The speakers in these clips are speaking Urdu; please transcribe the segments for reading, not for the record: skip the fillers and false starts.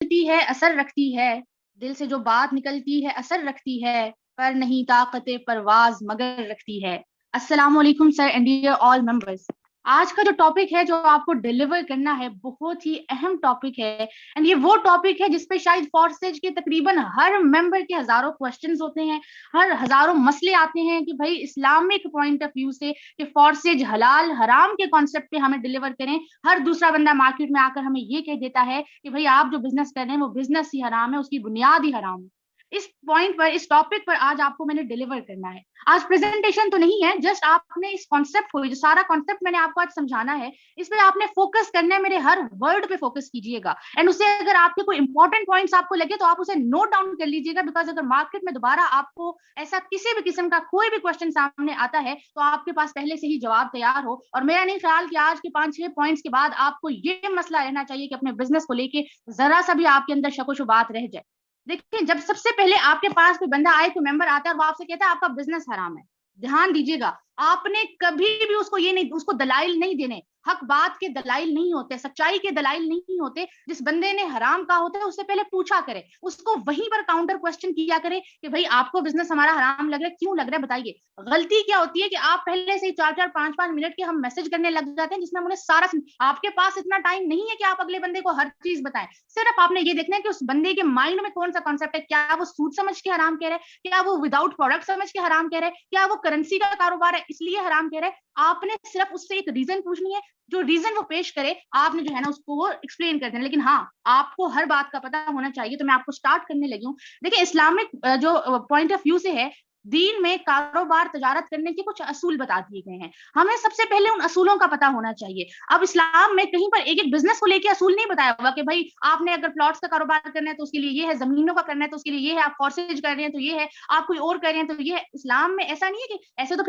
چلتی ہے اثر رکھتی ہے، دل سے جو بات نکلتی ہے اثر رکھتی ہے، پر نہیں طاقت پرواز مگر رکھتی ہے۔ السلام علیکم sir and dear all members. آج کا جو ٹاپک ہے جو آپ کو ڈیلیور کرنا ہے بہت ہی اہم ٹاپک ہے، اینڈ یہ وہ ٹاپک ہے جس پہ شاید فورسیج کے تقریباً ہر ممبر کے ہزاروں کوشچنز ہوتے ہیں، ہزاروں مسئلے آتے ہیں کہ بھائی اسلامک پوائنٹ آف ویو سے کہ فورسیج حلال حرام کے کانسیپٹ پہ ہمیں ڈیلیور کریں۔ ہر دوسرا بندہ مارکیٹ میں آ کر ہمیں یہ کہہ دیتا ہے کہ بھائی آپ جو بزنس کر رہے ہیں وہ بزنس ہی حرام ہے، اس کی بنیاد ہی حرام ہے۔ اس پوائنٹ پر، اس ٹاپک پر آج آپ کو میں نے ڈیلیور کرنا ہے۔ آج پریزنٹیشن تو نہیں ہے، جسٹ آپ نے اس کانسیپٹ کو، جو سارا کانسیپٹ میں نے آپ کو آج سمجھانا ہے، اس پہ آپ نے فوکس کرنا ہے، میرے ہر ورڈ پہ فوکس کیجیے گا، اینڈ اسے اگر آپ کے کوئی انپورٹنٹ پوائنٹس آپ کو لگے تو آپ اسے نوٹ ڈاؤن کر لیجیے گا، بیکاز اگر مارکیٹ میں دوبارہ آپ کو ایسا کسی بھی قسم کا کوئی بھی کوشچن سامنے آتا ہے تو آپ کے پاس پہلے سے ہی جواب تیار ہو۔ اور میرا نہیں خیال کہ آج کے 5-6 پوائنٹس کے بعد آپ کو یہ مسئلہ رہنا چاہیے کہ اپنے بزنس کو لے کے ذرا سا بھی آپ کے اندر شک و شبہات رہ جائے۔ دیکھیں، جب سب سے پہلے آپ کے پاس کوئی بندہ آئے، کوئی ممبر آتا ہے اور وہ آپ سے کہتا ہے آپ کا بزنس حرام ہے، دھیان دیجیے گا، آپ نے کبھی بھی اس کو یہ نہیں، اس کو دلائل نہیں دینے، حق بات کے دلائل نہیں ہوتے، سچائی کے دلائل نہیں ہوتے۔ جس بندے نے حرام کہا ہوتا ہے اس سے پہلے پوچھا کرے، اس کو وہیں پر کاؤنٹر کوسچن کیا کرے کہ بھائی آپ کو بزنس ہمارا حرام لگ رہا ہے، کیوں لگ رہا ہے بتائیے۔ غلطی کیا ہوتی ہے کہ آپ پہلے سے 4-4 5-5 منٹ کے ہم میسج کرنے لگ جاتے ہیں جس میں ہم انہیں سارا، آپ کے پاس اتنا ٹائم نہیں ہے کہ آپ اگلے بندے کو ہر چیز بتائیں، صرف آپ نے یہ دیکھنا ہے کہ اس بندے کے مائنڈ میں کون سا کانسیپٹ ہے، کیا وہ سود سمجھ کے حرام کہہ رہے ہیں، کیا وہ وداؤٹ پروڈکٹ سمجھ کے حرام کہہ رہے ہیں، کیا وہ کرنسی کا کاروبار ہے اس لیے حرام کہہ رہے ہیں۔ آپ نے صرف اس سے ایک ریزن پوچھنی ہے، جو ریزن وہ پیش کرے آپ نے جو ہے نا اس کو وہ ایکسپلین کر دینا، لیکن ہاں آپ کو ہر بات کا پتہ ہونا چاہیے۔ تو میں آپ کو سٹارٹ کرنے لگی ہوں۔ دیکھیں، اسلامک جو پوائنٹ آف ویو سے ہے، دین میں کاروبار تجارت کرنے کے کچھ اصول بتا دیے گئے ہیں، ہمیں سب سے پہلے ان اصولوں کا پتہ ہونا چاہیے۔ اب اسلام میں کہیں پر ایک ایک بزنس کو لے کے اصول نہیں بتایا ہوا کہ بھائی آپ نے اگر پلاٹس کا کاروبار کرنا ہے تو اس کے لیے یہ ہے، زمینوں کا کرنا ہے تو اس کے لیے یہ ہے، آپ فورسیج کر رہے ہیں تو یہ ہے، آپ کوئی اور کر رہے ہیں تو یہ ہے۔ اسلام میں ایسا نہیں ہے کہ ایسے تو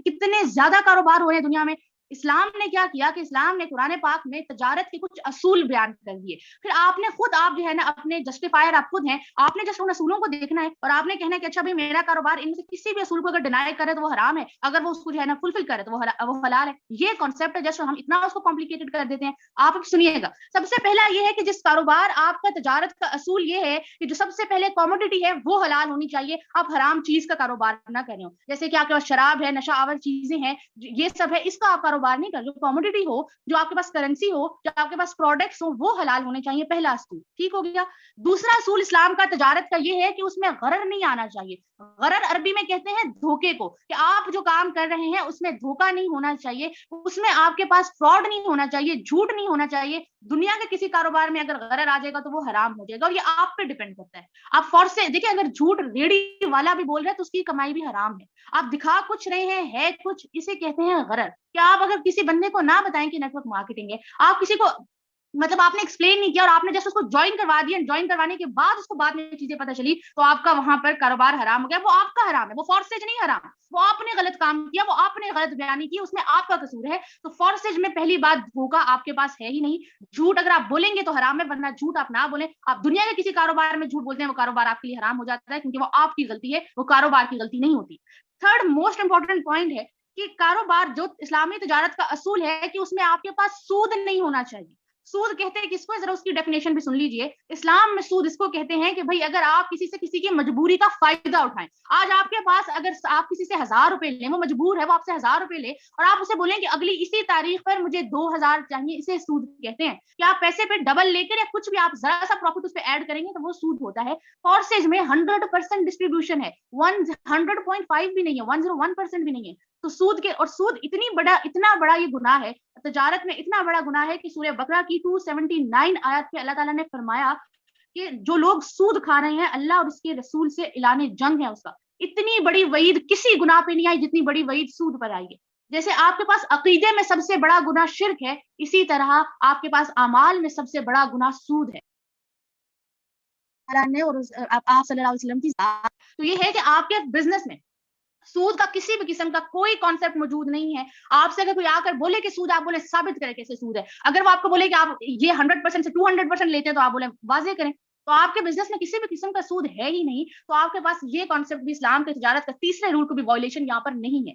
کتنے زیادہ کاروبار ہو رہے ہیں دنیا میں۔ اسلام نے کیا کیا کہ اسلام نے قرآن پاک میں تجارت کے کچھ اصول بیان کر دیے، پھر آپ نے خود، آپ جو ہے نا اپنے جسٹیفائر آپ خود ہیں، آپ نے جسٹ ان اصولوں کو دیکھنا ہے اور آپ نے کہنا ہے کہ اچھا بھائی میرا کاروبار ان میں سے کسی بھی اصول کو اگر ڈینائی کرے تو وہ حرام ہے، اگر وہ اس کو جو ہے نا فلفل کرے تو وہ حلال ہے۔ یہ کانسیپٹ ہے، جسٹ ہم اتنا اس کو کمپلیکیٹڈ کر دیتے ہیں۔ آپ اب سنیے گا، سب سے پہلا یہ ہے کہ جس کاروبار آپ کا تجارت کا اصول یہ ہے کہ جو سب سے پہلے کوموڈٹی ہے وہ حلال ہونی چاہیے، آپ حرام چیز کا کاروبار نہ کریں، جیسے کہ آپ کے پاس شراب ہے، نشہ آور چیزیں ہیں، یہ سب ہے، اس کا آپ کاروبار نہیں کر۔ جو کوموڈٹی ہو، جو آپ کے پاس کرنسی ہو، جو آپ کے پاس پروڈکٹس ہو، وہ حلال ہونے چاہیے، پہلا اصول ٹھیک ہو گیا۔ دوسرا اصول اسلام کا تجارت کا یہ ہے کہ اس میں غرر نہیں آنا چاہیے۔ غرر عربی میں کہتے ہیں دھوکے کو، کہ آپ جو کام کر رہے ہیں اس میں دھوکا نہیں ہونا چاہیے، اس میں آپ کے پاس فراڈ نہیں ہونا چاہیے، جھوٹ نہیں ہونا چاہیے۔ دنیا کے کسی کاروبار میں اگر غرر آ جائے گا تو وہ حرام ہو جائے گا، اور یہ آپ پہ ڈیپینڈ کرتا ہے۔ آپ فورس سے دیکھیں، اگر جھوٹ ریڑھی والا بھی بول رہا ہے تو اس کی کمائی بھی حرام ہے۔ آپ دکھا کچھ رہے ہیں، ہے کچھ، اسے کہتے ہیں غرر۔ کہ آپ اگر کسی بندے کو نہ بتائیں کہ نیٹ ورک مارکیٹنگ ہے، آپ کسی کو، مطلب آپ نے ایکسپلین نہیں کیا اور آپ نے جیسے اس کو جوائن کروا دیا، جوائن کروانے کے بعد اس کو بعد میں چیزیں پتہ چلی تو آپ کا وہاں پر کاروبار حرام ہو گیا۔ وہ آپ کا حرام ہے، وہ فورسیج نہیں حرام، وہ آپ نے غلط کام کیا، وہ آپ نے غلط بیانی کی، اس میں آپ کا قصور ہے۔ تو فورسیج میں پہلی بات دھوکا آپ کے پاس ہے ہی نہیں۔ جھوٹ اگر آپ بولیں گے تو حرام ہے، ورنہ جھوٹ آپ نہ بولیں۔ آپ دنیا کے کسی کاروبار میں جھوٹ بولتے ہیں، وہ کاروبار آپ کے لیے حرام ہو جاتا ہے، کیونکہ وہ آپ کی غلطی ہے، وہ کاروبار کی غلطی نہیں ہوتی۔ تھرڈ موسٹ امپورٹنٹ پوائنٹ ہے کہ کاروبار، جو اسلامی تجارت کا اصول ہے کہ اس میں آپ کے پاس سود نہیں ہونا چاہیے۔ سود کہتے ہیں کس کو، ذرا اس کی ڈیفینیشن بھی سن لیجئے۔ اسلام میں سود اس کو کہتے ہیں کہ بھئی اگر آپ کسی سے کسی کی مجبوری کا فائدہ اٹھائیں، آج آپ کے پاس اگر آپ کسی سے 1000 روپے لیں، وہ مجبور ہے، وہ آپ سے 1000 روپے لے اور آپ اسے بولیں کہ اگلی اسی تاریخ پر مجھے 2000 چاہیے، اسے سود کہتے ہیں۔ کہ آپ پیسے پہ ڈبل لے کر یا کچھ بھی آپ ذرا سا پروفٹ اس پہ ایڈ کریں گے تو وہ سود ہوتا ہے۔ فورسیج میں 100% ڈسٹریبیوشن ہے، 100.5 بھی نہیں ہے، 101% بھی نہیں ہے۔ تو سود کے، اور سود اتنا بڑا یہ گناہ ہے تجارت میں، اتنا بڑا گناہ ہے کہ سورہ بقرہ کی 279 آیت میں اللہ تعالیٰ نے فرمایا کہ جو لوگ سود کھا رہے ہیں، اللہ اور اس کے رسول سے اعلان جنگ ہے اس کا۔ اتنی بڑی وعید کسی گناہ پہ نہیں آئی جتنی بڑی وعید سود پر آئی ہے۔ جیسے آپ کے پاس عقیدے میں سب سے بڑا گناہ شرک ہے، اسی طرح آپ کے پاس اعمال میں سب سے بڑا گناہ سود ہے۔ اور آپ صلی اللہ علیہ وسلم کی ذات، تو یہ ہے کہ آپ کے بزنس میں سود کا کسی بھی قسم کا کوئی کانسیپٹ موجود نہیں ہے۔ آپ سے اگر کوئی آ کر بولے کہ سود، آپ بولے ثابت کرے کیسے سود ہے۔ اگر وہ آپ کو بولے کہ آپ یہ 100% سے 200% لیتے ہیں تو آپ بولے واضح کریں۔ تو آپ کے بزنس میں کسی بھی قسم کا سود ہے ہی نہیں، تو آپ کے پاس یہ کانسیپٹ بھی، اسلام کے تجارت کا تیسرے رول کو بھی وائلیشن یہاں پر نہیں ہے۔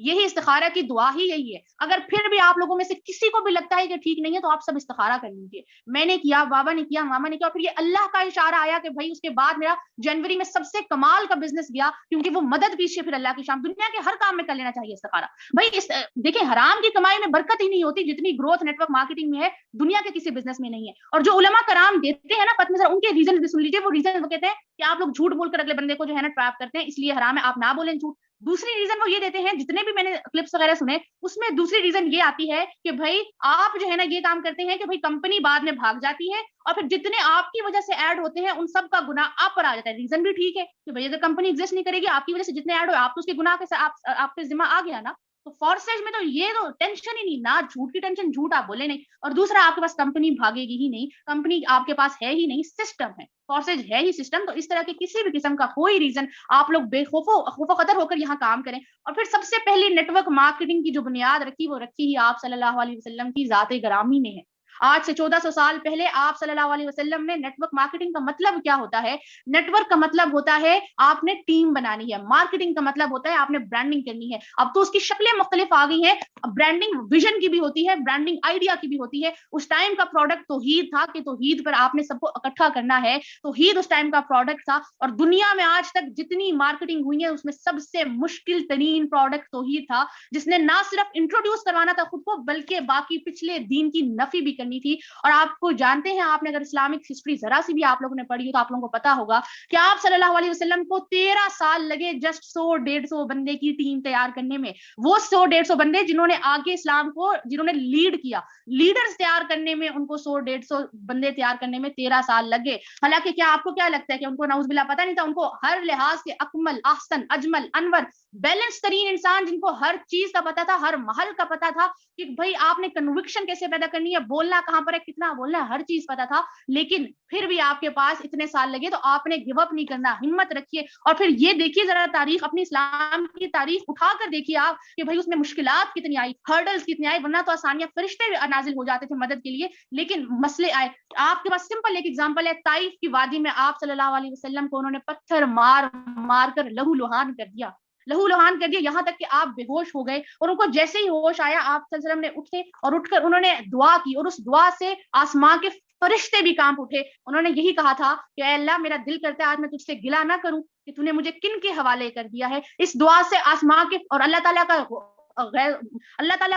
یہی استخارہ کی دعا ہی یہی ہے. اگر پھر بھی آپ لوگوں میں سے کسی کو بھی لگتا ہے کہ ٹھیک نہیں ہے تو آپ سب استخارہ کر لیجیے. میں نے کیا, بابا نے کیا, ماما نے کیا, پھر یہ اللہ کا اشارہ آیا کہ بھائی اس کے بعد میرا جنوری میں سب سے کمال کا بزنس گیا, کیونکہ وہ مدد پیچھے پھر اللہ کی شام. دنیا کے ہر کام میں کر لینا چاہیے استخارہ. بھائی دیکھیں, حرام کی کمائی میں برکت ہی نہیں ہوتی جتنی گروتھ نیٹ ورک مارکیٹنگ میں ہے, دنیا کے کسی بزنس میں نہیں ہے. اور جو علماء کرام دیتے ہیں نا فتوی, ان کے ریزن بھی سن لیجیے. وہ ریزن وہ کہتے ہیں کہ آپ لوگ جھوٹ بول کر اگلے بندے کو جو ہے نا ٹریپ کرتے ہیں, اس لیے حرام ہے, آپ نہ بولیں جھوٹ. دوسری ریزن وہ یہ دیتے ہیں, جتنے بھی میں نے کلپس وغیرہ سنے, اس میں دوسری ریزن یہ آتی ہے کہ بھائی آپ جو ہے نا یہ کام کرتے ہیں کہ بھائی کمپنی بعد میں بھاگ جاتی ہے اور پھر جتنے آپ کی وجہ سے ایڈ ہوتے ہیں ان سب کا گناہ آپ پر آ جاتا ہے. ریزن بھی ٹھیک ہے کہ بھائی اگر کمپنی ایگزسٹ نہیں کرے گی, آپ کی وجہ سے جتنے ایڈ ہوئے آپ تو اس کے گناہ کے آپ کے ذمہ آ گیا نا. تو فورسیج میں تو یہ تو ٹینشن ہی نہیں, نہ جھوٹ کی ٹینشن, جھوٹ آپ بولے نہیں, اور دوسرا آپ کے پاس کمپنی بھاگے گی ہی نہیں, کمپنی آپ کے پاس ہے ہی نہیں, سسٹم ہے, فورسیج ہے ہی سسٹم. تو اس طرح کے کسی بھی قسم کا کوئی ریزن آپ لوگ بے خوف و قدر ہو کر یہاں کام کریں. اور پھر سب سے پہلی نیٹ ورک مارکیٹنگ کی جو بنیاد رکھی وہ رکھی ہی آپ صلی اللہ علیہ وسلم کی ذات گرامی نے ہے. آج سے 1400 سال پہلے آپ صلی اللہ علیہ وسلم نے نیٹ ورک مارکیٹنگ کا مطلب کیا ہوتا ہے, نیٹ ورک کا مطلب ہوتا ہے آپ نے ٹیم بنانی ہے, مارکیٹنگ کا مطلب ہوتا ہے آپ نے برانڈنگ کرنی ہے. اب تو اس کی شکلیں مختلف آ گئی ہیں, برانڈنگ ویژن کی بھی ہوتی ہے, برانڈنگ آئیڈیا کی بھی ہوتی ہے. اس ٹائم کا پروڈکٹ توحید تھا کہ توحید پر آپ نے سب کو اکٹھا کرنا ہے, توحید اس ٹائم کا پروڈکٹ تھا. اور دنیا میں آج تک جتنی مارکیٹنگ ہوئی ہے اس میں سب سے مشکل ترین پروڈکٹ توحید تھا, جس نے نہ صرف انٹروڈیوس کروانا تھا خود کو بلکہ باقی پچھلے دین کی نفی بھی کرنی تھی. اور آپ کو جانتے ہیں, آپ نے اگر اسلامک ہسٹری ذرا سی بھی آپ لوگوں نے پڑھی ہو تو آپ لوگوں کو پتا ہوگا کہ آپ صلی اللہ علیہ وسلم کو 13 سال لگے جسٹ 100-150 بندے کی ٹیم تیار کرنے میں. وہ 100-150 بندے جنہوں نے آگے اسلام کو جنہوں نے لیڈ کیا, لیڈرز تیار کرنے میں ان کو 100-150 بندے تیار کرنے میں 13 سال لگے. حالانکہ کیا آپ کو کیا لگتا ہے کہ ان کو نعوذ باللہ پتہ نہیں تھا؟ ان کو ہر لحاظ سے اکمل, احسن, اجمل, انور, بیلنس ترین انسان, جن کو ہر چیز کا پتا تھا, ہر محل کا پتا تھا کہ بھائی آپ نے کنوکشن کیسے پیدا کرنی ہے, بولنا کہاں پر ہے, کتنا بولنا ہے, ہر چیز پتا تھا. لیکن پھر بھی آپ کے پاس اتنے سال لگے, تو آپ نے گیو اپ نہیں کرنا, ہمت رکھیے. اور پھر یہ دیکھیے ذرا تاریخ, اپنی اسلام کی تاریخ اٹھا کر دیکھیے آپ کہ بھائی اس میں مشکلات کتنی آئی, ہرڈلز کتنی آئی, ورنہ تو آسانیاں, فرشتے نازل ہو جاتے تھے مدد کے لیے, لیکن مسئلے آئے. آپ کے پاس سمپل ایک ایگزامپل ہے, طائف کی وادی میں آپ صلی اللہ علیہ وسلم کو انہوں نے پتھر مار مار کر لہو لہان کر دیا, لہو لہان کر دیا, یہاں تک کہ آپ بے ہوش ہو گئے. اور ان کو جیسے ہی ہوش آیا, آپ صلی اللہ علیہ وسلم نے اٹھے اور اٹھ کر انہوں نے دعا کی, اور اس دعا سے آسمان کے فرشتے بھی کانپ اٹھے. انہوں نے یہی کہا تھا کہ اے اللہ, میرا دل کرتا ہے آج میں تجھ سے گلہ نہ کروں کہ تو نے مجھے کن کے حوالے کر دیا ہے. اس دعا سے آسمان کے اور اللہ تعالیٰ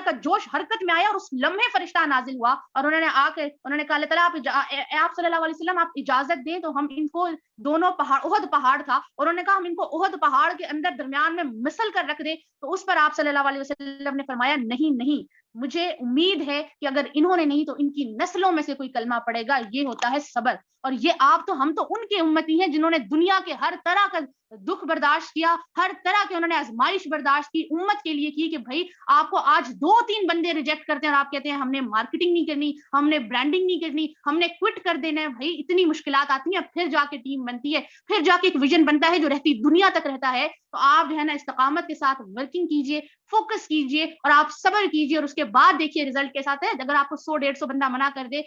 کا جوش حرکت میں آیا, اور اس لمحے فرشتہ نازل ہوا. اور انہوں نے آ کے انہوں نے کہا, اللہ تعالیٰ آپ صلی اللہ علیہ وسلم آپ اجازت دیں تو ہم ان کو دونوں پہاڑ, احد پہاڑ تھا, اور انہوں نے کہا ہم ان کو احد پہاڑ کے اندر درمیان میں مسل کر رکھ دیں. تو اس پر آپ صلی اللہ علیہ وسلم نے فرمایا, نہیں نہیں, مجھے امید ہے کہ اگر انہوں نے نہیں تو ان کی نسلوں میں سے کوئی کلمہ پڑے گا. یہ ہوتا ہے صبر. اور یہ آپ تو, ہم تو ان کے امتی ہیں جنہوں نے دنیا کے ہر طرح کا دکھ برداشت کیا, ہر طرح کے انہوں نے آزمائش برداشت کی, امت کے لیے کی, کہ بھائی آپ کو آج 2-3 بندے ریجیکٹ کرتے ہیں اور آپ کہتے ہیں ہم نے مارکیٹنگ نہیں کرنی, ہم نے برانڈنگ نہیں کرنی, ہم نے کوئٹ کر دینا ہے. بھائی اتنی مشکلات آتی ہیں, پھر جا کے ٹیم بنتی ہے, پھر جا کے ایک ویژن بنتا ہے جو رہتی دنیا تک رہتا ہے. تو آپ جو ہے نا استقامت کے ساتھ ورکنگ کیجیے, فوکس کیجیے, اور آپ صبر کیجیے, اور اس کے بعد دیکھیے رزلٹ کے ساتھ ہے. اگر آپ کو 100-150 بندہ منع کر دے,